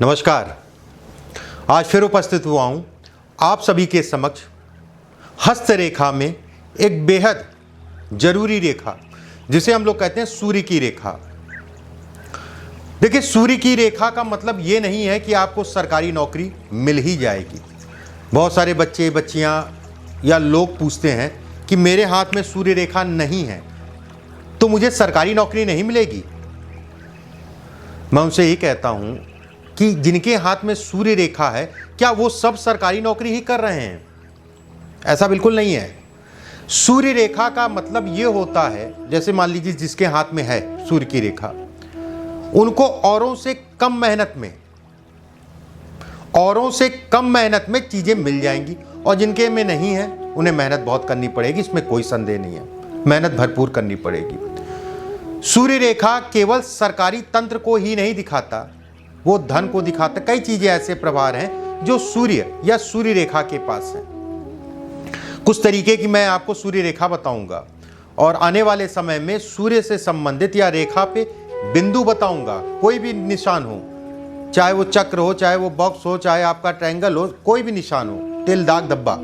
नमस्कार। आज फिर उपस्थित हुआ हूँ आप सभी के समक्ष हस्तरेखा में एक बेहद जरूरी रेखा जिसे हम लोग कहते हैं सूर्य की रेखा। देखिए, सूर्य की रेखा का मतलब ये नहीं है कि आपको सरकारी नौकरी मिल ही जाएगी। बहुत सारे बच्चे बच्चियाँ या लोग पूछते हैं कि मेरे हाथ में सूर्य रेखा नहीं है तो मुझे सरकारी नौकरी नहीं मिलेगी। मैं उनसे यही कहता हूँ कि जिनके हाथ में सूर्य रेखा है, क्या वो सब सरकारी नौकरी ही कर रहे हैं? ऐसा बिल्कुल नहीं है। सूर्य रेखा का मतलब ये होता है, जैसे मान लीजिए जिसके हाथ में है सूर्य की रेखा, उनको औरों से कम मेहनत में चीजें मिल जाएंगी, और जिनके में नहीं है उन्हें मेहनत बहुत करनी पड़ेगी। इसमें कोई संदेह नहीं है, मेहनत भरपूर करनी पड़ेगी। सूर्य रेखा केवल सरकारी तंत्र को ही नहीं दिखाता, वो धन को दिखाता। कई चीजें ऐसे प्रभार हैं जो सूर्य या सूर्य रेखा के पास है। कुछ तरीके की मैं आपको सूर्य रेखा बताऊंगा, और आने वाले समय में सूर्य से संबंधित या रेखा पे बिंदु बताऊंगा। कोई भी निशान हो, चाहे वो चक्र हो, चाहे वो बॉक्स हो, चाहे आपका ट्रायंगल हो, कोई भी निशान हो, तिल दाग धब्बा,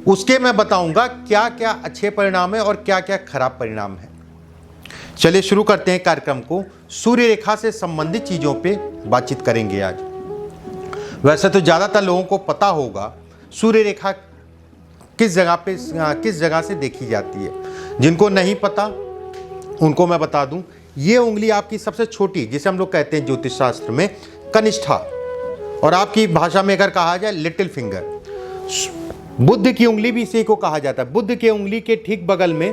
उसके मैं बताऊंगा क्या क्या अच्छे परिणाम है और क्या क्या खराब परिणाम है। चलिए शुरू करते हैं कार्यक्रम को। सूर्य रेखा से संबंधित चीजों पे बातचीत करेंगे आज। वैसे तो ज्यादातर लोगों को पता होगा सूर्य रेखा किस जगह से देखी जाती है। जिनको नहीं पता उनको मैं बता दूं, ये उंगली आपकी सबसे छोटी, जिसे हम लोग कहते हैं ज्योतिष शास्त्र में कनिष्ठा, और आपकी भाषा में अगर कहा जाए लिटिल फिंगर। बुध की उंगली भी इसी को कहा जाता है। बुध के उंगली के ठीक बगल में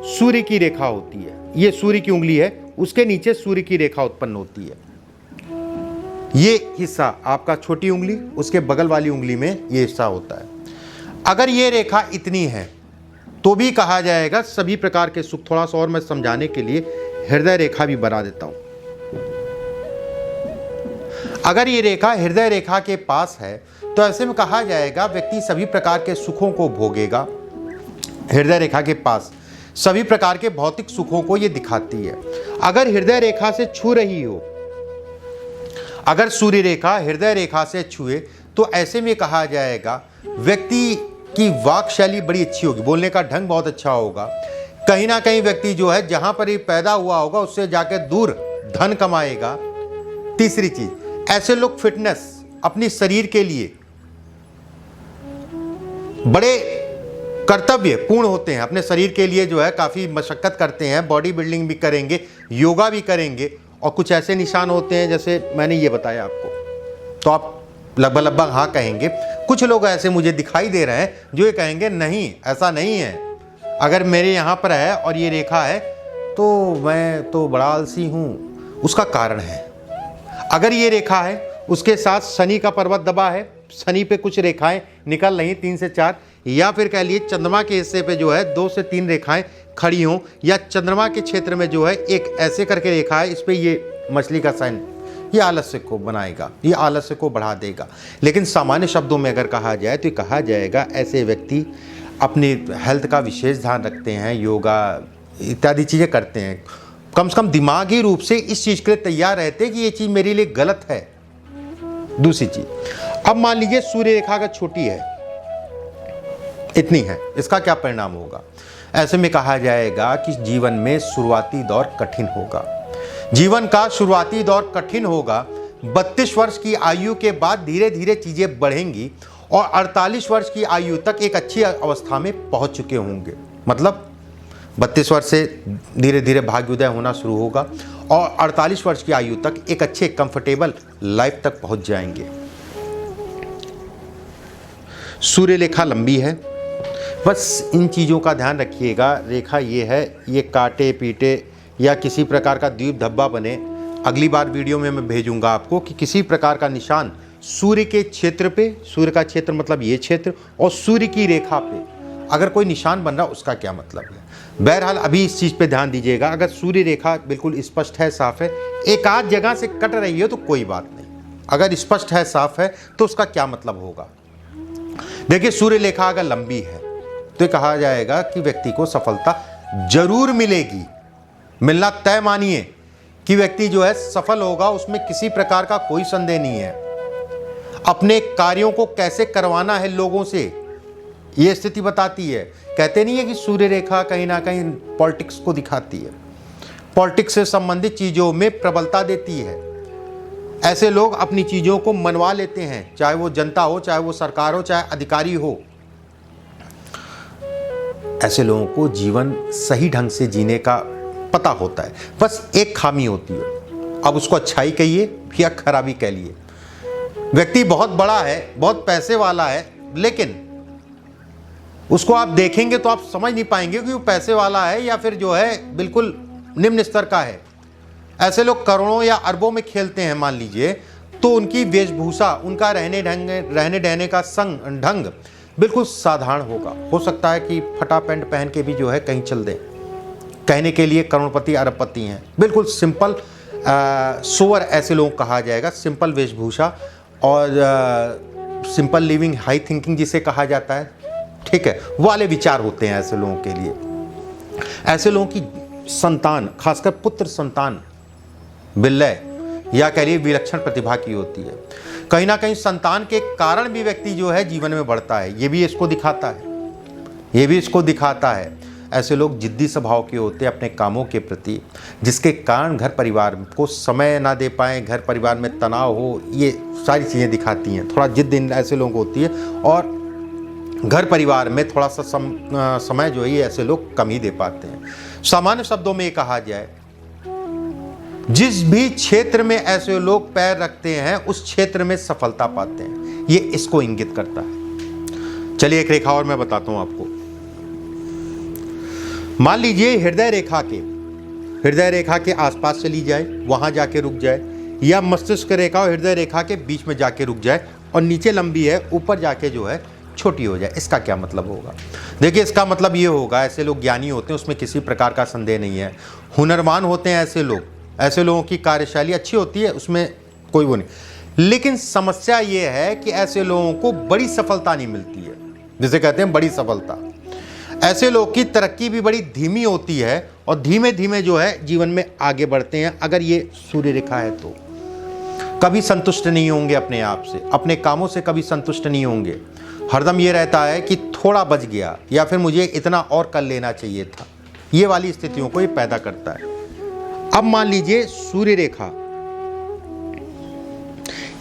सूर्य की रेखा होती है। ये सूर्य की उंगली है, उसके नीचे सूर्य की रेखा उत्पन्न होती है। ये हिस्सा आपका छोटी उंगली, उसके बगल वाली उंगली में ये हिस्सा होता है। अगर ये रेखा इतनी है तो भी कहा जाएगा सभी प्रकार के सुख। थोड़ा सा और मैं समझाने के लिए हृदय रेखा भी बना देता हूं। अगर ये रेखा हृदय रेखा के पास है तो ऐसे में कहा जाएगा व्यक्ति सभी प्रकार के सुखों को भोगेगा। हृदय रेखा के पास सभी प्रकार के भौतिक सुखों को ये दिखाती है। अगर हृदय रेखा से छू रही हो, अगर सूर्य रेखा हृदय रेखा से छुए तो ऐसे में कहा जाएगा व्यक्ति की वाक शैली बड़ी अच्छी होगी, बोलने का ढंग बहुत अच्छा होगा। कहीं ना कहीं व्यक्ति जो है जहां पर ये पैदा हुआ होगा उससे जाके दूर धन कमाएगा। तीसरी चीज, ऐसे लोग फिटनेस अपनी शरीर के लिए बड़े कर्तव्य पूर्ण होते हैं। अपने शरीर के लिए जो है काफ़ी मशक्कत करते हैं, बॉडी बिल्डिंग भी करेंगे, योगा भी करेंगे। और कुछ ऐसे निशान होते हैं जैसे मैंने ये बताया आपको, तो आप लगभग हाँ कहेंगे। कुछ लोग ऐसे मुझे दिखाई दे रहे हैं जो ये कहेंगे नहीं, ऐसा नहीं है। अगर मेरे यहाँ पर है और ये रेखा है तो मैं तो बड़ा आलसी हूँ। उसका कारण है, अगर ये रेखा है उसके साथ शनि का पर्वत दबा है, शनि पे कुछ रेखाएं निकल रही 3 से 4, या फिर कह लिए चंद्रमा के हिस्से पे जो है 2 से 3 रेखाएं खड़ी हों, या चंद्रमा के क्षेत्र में जो है एक ऐसे करके रेखा है, इस पे ये मछली का साइन, ये आलस्य को बनाएगा, ये आलस्य को बढ़ा देगा। लेकिन सामान्य शब्दों में अगर कहा जाए तो कहा जाएगा ऐसे व्यक्ति अपनी हेल्थ का विशेष ध्यान रखते हैं, योगा इत्यादि चीज़ें करते हैं, कम से कम दिमागी रूप से इस चीज़ के लिए तैयार रहते हैं कि ये चीज़ मेरे लिए गलत है। दूसरी चीज, अब मान लीजिए सूर्य रेखा अगर छोटी है, इतनी है, इसका क्या परिणाम होगा? ऐसे में कहा जाएगा कि जीवन में शुरुआती दौर कठिन होगा। जीवन का शुरुआती दौर कठिन होगा। 32 वर्ष की आयु के बाद धीरे धीरे चीजें बढ़ेंगी और 48 वर्ष की आयु तक एक अच्छी अवस्था में पहुंच चुके होंगे। मतलब 32 वर्ष से धीरे धीरे भाग्योदय होना शुरू होगा और 48 वर्ष की आयु तक एक अच्छे कंफर्टेबल लाइफ तक पहुंच जाएंगे। सूर्य रेखा लंबी है, बस इन चीज़ों का ध्यान रखिएगा। रेखा ये है, ये काटे पीटे या किसी प्रकार का द्वीप धब्बा बने। अगली बार वीडियो में मैं भेजूंगा आपको कि किसी प्रकार का निशान सूर्य के क्षेत्र पे, सूर्य का क्षेत्र मतलब ये क्षेत्र, और सूर्य की रेखा पे अगर कोई निशान बन रहा उसका क्या मतलब है। बहरहाल अभी इस चीज़ पे ध्यान दीजिएगा। अगर सूर्य रेखा बिल्कुल स्पष्ट है, साफ है, एक आध जगह से कट रही है तो कोई बात नहीं। अगर स्पष्ट है, साफ है, तो उसका क्या मतलब होगा? देखिए, सूर्य रेखा अगर लंबी है तो कहा जाएगा कि व्यक्ति को सफलता जरूर मिलेगी। मिलना तय मानिए कि व्यक्ति जो है सफल होगा, उसमें किसी प्रकार का कोई संदेह नहीं है। अपने कार्यों को कैसे करवाना है लोगों से, ये स्थिति बताती है। कहते नहीं है कि सूर्य रेखा कहीं ना कहीं पॉलिटिक्स को दिखाती है, पॉलिटिक्स से संबंधित चीजों में प्रबलता देती है। ऐसे लोग अपनी चीजों को मनवा लेते हैं, चाहे वो जनता हो, चाहे वो सरकार हो, चाहे अधिकारी हो। ऐसे लोगों को जीवन सही ढंग से जीने का पता होता है, बस एक खामी होती है, अब उसको अच्छाई कहिए या खराबी कह लिए। व्यक्ति बहुत बड़ा है, बहुत पैसे वाला है, लेकिन उसको आप देखेंगे तो आप समझ नहीं पाएंगे कि वो पैसे वाला है या फिर जो है बिल्कुल निम्न स्तर का है। ऐसे लोग करोड़ों या अरबों में खेलते हैं मान लीजिए, तो उनकी वेशभूषा, उनका रहने रहने का ढंग बिल्कुल साधारण होगा। हो सकता है कि फटा पैंट पहन के भी जो है कहीं चल दें, कहने के लिए करोड़पति अरबपति हैं। बिल्कुल सिंपल सोवर ऐसे लोग कहा जाएगा, सिंपल वेशभूषा और सिंपल लिविंग, हाई थिंकिंग जिसे कहा जाता है, ठीक है, वाले विचार होते हैं ऐसे लोगों के लिए। ऐसे लोगों की संतान, खासकर पुत्र संतान विलय या कह लिए विलक्षण प्रतिभा की होती है। कहीं ना कहीं संतान के कारण भी व्यक्ति जो है जीवन में बढ़ता है, ये भी इसको दिखाता है, ये भी इसको दिखाता है। ऐसे लोग जिद्दी स्वभाव के होते हैं अपने कामों के प्रति, जिसके कारण घर परिवार को समय ना दे पाएँ, घर परिवार में तनाव हो, ये सारी चीज़ें दिखाती हैं। थोड़ा जिद ऐसे लोगों को होती है और घर परिवार में थोड़ा सा समय जो है ये ऐसे लोग कम ही दे पाते हैं। सामान्य शब्दों में ये कहा जाए, जिस भी क्षेत्र में ऐसे लोग पैर रखते हैं उस क्षेत्र में सफलता पाते हैं, ये इसको इंगित करता है। चलिए एक रेखा और मैं बताता हूं आपको। मान लीजिए हृदय रेखा के आसपास चली जाए, वहां जाके रुक जाए, या मस्तिष्क रेखा और हृदय रेखा के बीच में जाके रुक जाए और नीचे लंबी है, ऊपर जाके जो है छोटी हो जाए। इसका क्या मतलब होगा? देखिए, इसका मतलब ये होगा, ऐसे लोग ज्ञानी होते हैं, उसमें किसी प्रकार का संदेह नहीं है। हुनरमान होते हैं ऐसे लोगों की कार्यशैली अच्छी होती है, उसमें कोई वो नहीं। लेकिन समस्या ये है कि ऐसे लोगों को बड़ी सफलता नहीं मिलती है, जिसे कहते हैं बड़ी सफलता। ऐसे लोग की तरक्की भी बड़ी धीमी होती है और धीमे धीमे जो है जीवन में आगे बढ़ते हैं। अगर ये सूर्य रेखा है तो कभी संतुष्ट नहीं होंगे अपने आप से, अपने कामों से कभी संतुष्ट नहीं होंगे। हरदम ये रहता है कि थोड़ा बच गया या फिर मुझे इतना और कर लेना चाहिए था। ये वाली स्थितियों को ये पैदा करता है। अब मान लीजिए सूर्य रेखा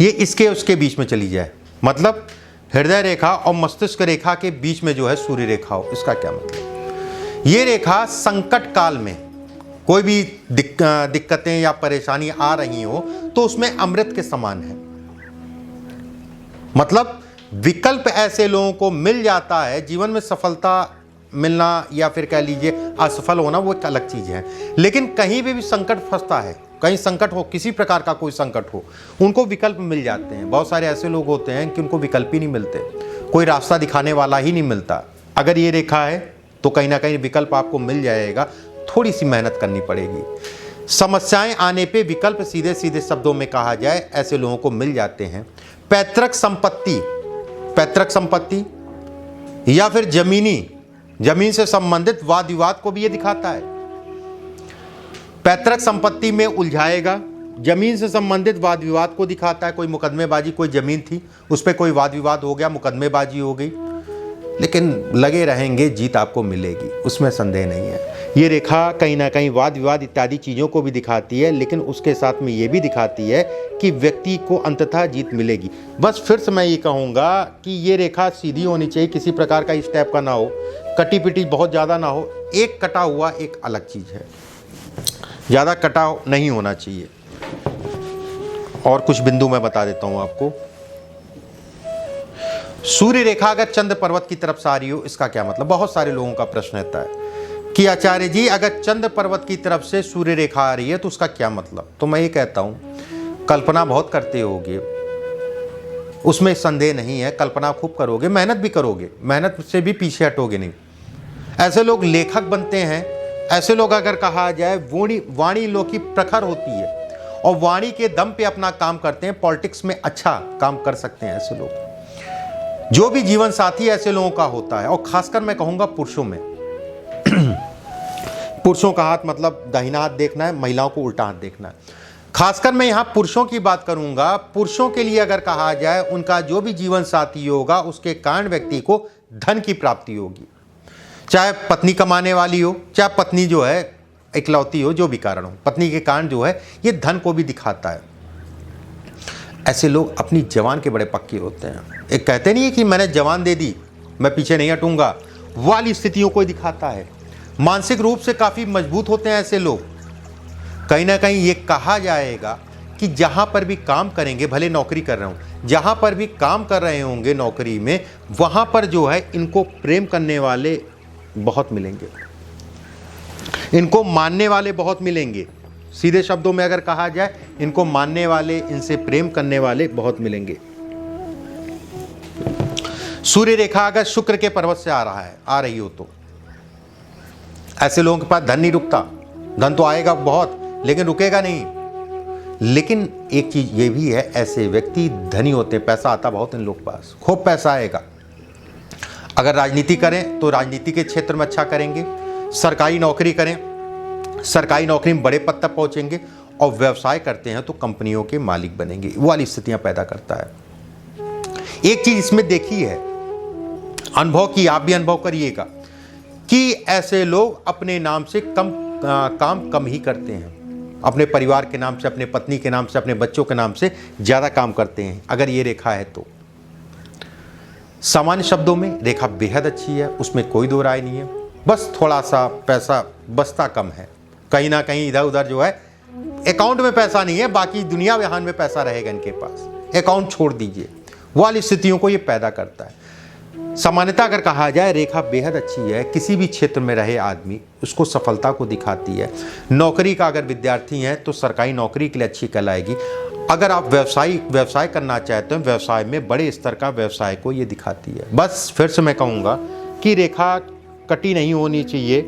ये इसके उसके बीच में चली जाए, मतलब हृदय रेखा और मस्तिष्क रेखा के बीच में जो है सूर्य रेखा हो। इसका क्या मतलब? ये रेखा संकट काल में कोई भी दिक्कतें या परेशानी आ रही हो तो उसमें अमृत के समान है। मतलब विकल्प ऐसे लोगों को मिल जाता है। जीवन में सफलता मिलना या फिर कह लीजिए असफल होना वो एक अलग चीज़ है, लेकिन कहीं भी संकट फंसता है, कहीं संकट हो, किसी प्रकार का कोई संकट हो, उनको विकल्प मिल जाते हैं। बहुत सारे ऐसे लोग होते हैं कि उनको विकल्प ही नहीं मिलते, कोई रास्ता दिखाने वाला ही नहीं मिलता। अगर ये रेखा है तो कहीं ना कहीं विकल्प आपको मिल जाएगा, थोड़ी सी मेहनत करनी पड़ेगी। समस्याएं आने पे विकल्प सीधे सीधे शब्दों में कहा जाए ऐसे लोगों को मिल जाते हैं। पैतृक संपत्ति या फिर जमीन से संबंधित वाद विवाद को भी ये दिखाता है। पैतृक संपत्ति में उलझाएगा, जमीन से संबंधित वाद विवाद को दिखाता है। कोई मुकदमेबाजी, कोई जमीन थी उस पर कोई वाद विवाद हो गया, मुकदमेबाजी हो गई, लेकिन लगे रहेंगे, जीत आपको मिलेगी, उसमें संदेह नहीं है। ये रेखा कहीं ना कहीं वाद विवाद इत्यादि चीज़ों को भी दिखाती है, लेकिन उसके साथ में ये भी दिखाती है कि व्यक्ति को अंततः जीत मिलेगी। बस फिर से मैं ये कहूँगा कि ये रेखा सीधी होनी चाहिए, किसी प्रकार का इस टाइप का ना हो, कटी पिटी बहुत ज़्यादा ना हो। एक कटा हुआ एक अलग चीज़ है, ज़्यादा कटाव नहीं होना चाहिए। और कुछ बिंदु मैं बता देता हूँ आपको। सूर्य रेखा अगर चंद्र पर्वत की तरफ से आ रही हो, इसका क्या मतलब? बहुत सारे लोगों का प्रश्न रहता है कि आचार्य जी अगर चंद्र पर्वत की तरफ से सूर्य रेखा आ रही है तो उसका क्या मतलब? तो मैं ये कहता हूँ, कल्पना बहुत करते होगे, उसमें संदेह नहीं है, कल्पना खूब करोगे, मेहनत भी करोगे, मेहनत से भी पीछे हटोगे नहीं। ऐसे लोग लेखक बनते हैं। ऐसे लोग अगर कहा जाए वाणी लोग की प्रखर होती है और वाणी के दम पे अपना काम करते हैं, पॉलिटिक्स में अच्छा काम कर सकते हैं ऐसे लोग। जो भी जीवन साथी ऐसे लोगों का होता है, और खासकर मैं कहूँगा पुरुषों में पुरुषों का हाथ मतलब दाहिना हाथ देखना है, महिलाओं को उल्टा हाथ देखना है। खासकर मैं यहाँ पुरुषों की बात करूंगा। पुरुषों के लिए अगर कहा जाए, उनका जो भी जीवन साथी होगा उसके कारण व्यक्ति को धन की प्राप्ति होगी, चाहे पत्नी कमाने वाली हो, चाहे पत्नी जो है इकलौती हो, जो भी कारण हो, पत्नी के कारण जो है ये धन को भी दिखाता है। ऐसे लोग अपनी जवान के बड़े पक्के होते हैं। एक कहते नहीं है कि मैंने जवान दे दी, मैं पीछे नहीं हटूंगा, वाली स्थितियों को दिखाता है। मानसिक रूप से काफ़ी मजबूत होते हैं ऐसे लोग। कहीं ना कहीं ये कहा जाएगा कि जहाँ पर भी काम करेंगे, भले नौकरी कर रहे हो, जहाँ पर भी काम कर रहे होंगे नौकरी में, वहाँ पर जो है इनको प्रेम करने वाले बहुत मिलेंगे, इनको मानने वाले बहुत मिलेंगे। सीधे शब्दों में अगर कहा जाए, इनको मानने वाले, इनसे प्रेम करने वाले बहुत मिलेंगे। सूर्य रेखा अगर शुक्र के पर्वत से आ रही हो तो ऐसे लोगों के पास धन नहीं रुकता। धन तो आएगा बहुत, लेकिन रुकेगा नहीं। लेकिन एक चीज ये भी है, ऐसे व्यक्ति धनी होते हैं, पैसा आता बहुत इन लोग पास, खूब पैसा आएगा। अगर राजनीति करें तो राजनीति के क्षेत्र में अच्छा करेंगे, सरकारी नौकरी करें, सरकारी नौकरी में बड़े पद तक पहुंचेंगे, और व्यवसाय करते हैं तो कंपनियों के मालिक बनेंगे। वो वाली स्थितियां पैदा करता है। एक चीज इसमें देखी है, अनुभव की, आप भी अनुभव करिएगा कि ऐसे लोग अपने नाम से काम कम ही करते हैं। अपने परिवार के नाम से, अपने पत्नी के नाम से, अपने बच्चों के नाम से ज़्यादा काम करते हैं, अगर ये रेखा है तो। सामान्य शब्दों में रेखा बेहद अच्छी है, उसमें कोई दो राय नहीं है। बस थोड़ा सा पैसा बचता कम है, कहीं ना कहीं इधर उधर जो है अकाउंट में पैसा नहीं है, बाकी दुनिया विहान में पैसा रहेगा इनके पास। अकाउंट छोड़ दीजिए, वाली स्थितियों को ये पैदा करता है। सामान्यतः अगर कहा जाए, रेखा बेहद अच्छी है, किसी भी क्षेत्र में रहे आदमी उसको सफलता को दिखाती है। नौकरी का अगर विद्यार्थी हैं तो सरकारी नौकरी के लिए अच्छी कहलाएगी। अगर आप व्यवसाय करना चाहते हैं, व्यवसाय में बड़े स्तर का व्यवसाय को ये दिखाती है। बस फिर से मैं कहूँगा कि रेखा कटी नहीं होनी चाहिए,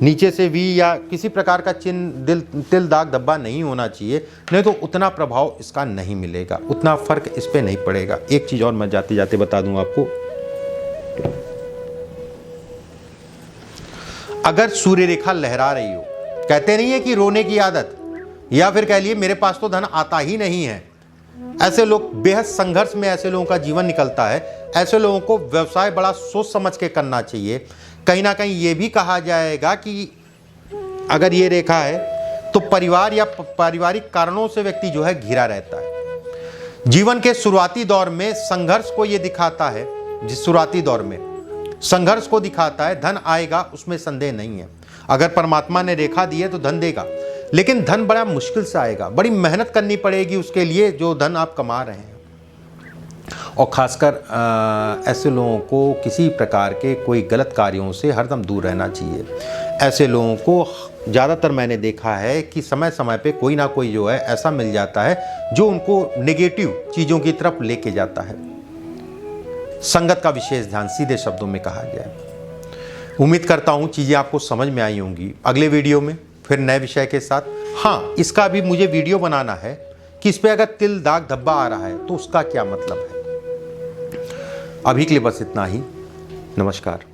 नीचे से वी या किसी प्रकार का चिन्ह, तिल दाग धब्बा नहीं होना चाहिए, नहीं तो उतना प्रभाव इसका नहीं मिलेगा, उतना फर्क इस पर नहीं पड़ेगा। एक चीज़ और मैं जाते जाते बता दूं आपको, अगर सूर्य रेखा लहरा रही हो, कहते नहीं है कि रोने की आदत, या फिर कह लिए मेरे पास तो धन आता ही नहीं है, ऐसे लोग बेहद संघर्ष में ऐसे लोगों का जीवन निकलता है। ऐसे लोगों को व्यवसाय बड़ा सोच समझ के करना चाहिए। कहीं ना कहीं ये भी कहा जाएगा कि अगर ये रेखा है तो परिवार या पारिवारिक कारणों से व्यक्ति जो है घिरा रहता है। जीवन के शुरुआती दौर में संघर्ष को ये दिखाता है, जिस शुरुआती दौर में संघर्ष को दिखाता है। धन आएगा, उसमें संदेह नहीं है। अगर परमात्मा ने रेखा दी है तो धन देगा, लेकिन धन बड़ा मुश्किल से आएगा, बड़ी मेहनत करनी पड़ेगी उसके लिए, जो धन आप कमा रहे हैं। और खासकर ऐसे लोगों को किसी प्रकार के कोई गलत कार्यों से हरदम दूर रहना चाहिए। ऐसे लोगों को ज़्यादातर मैंने देखा है कि समय समय पे कोई ना कोई जो है ऐसा मिल जाता है जो उनको नेगेटिव चीज़ों की तरफ लेके जाता है। संगत का विशेष ध्यान, सीधे शब्दों में कहा जाए। उम्मीद करता हूँ चीज़ें आपको समझ में आई होंगी। अगले वीडियो में फिर नए विषय के साथ। हाँ, इसका भी मुझे वीडियो बनाना है कि इस पर अगर तिल दाग धब्बा आ रहा है तो उसका क्या मतलब है। अभी के लिए बस इतना ही। नमस्कार।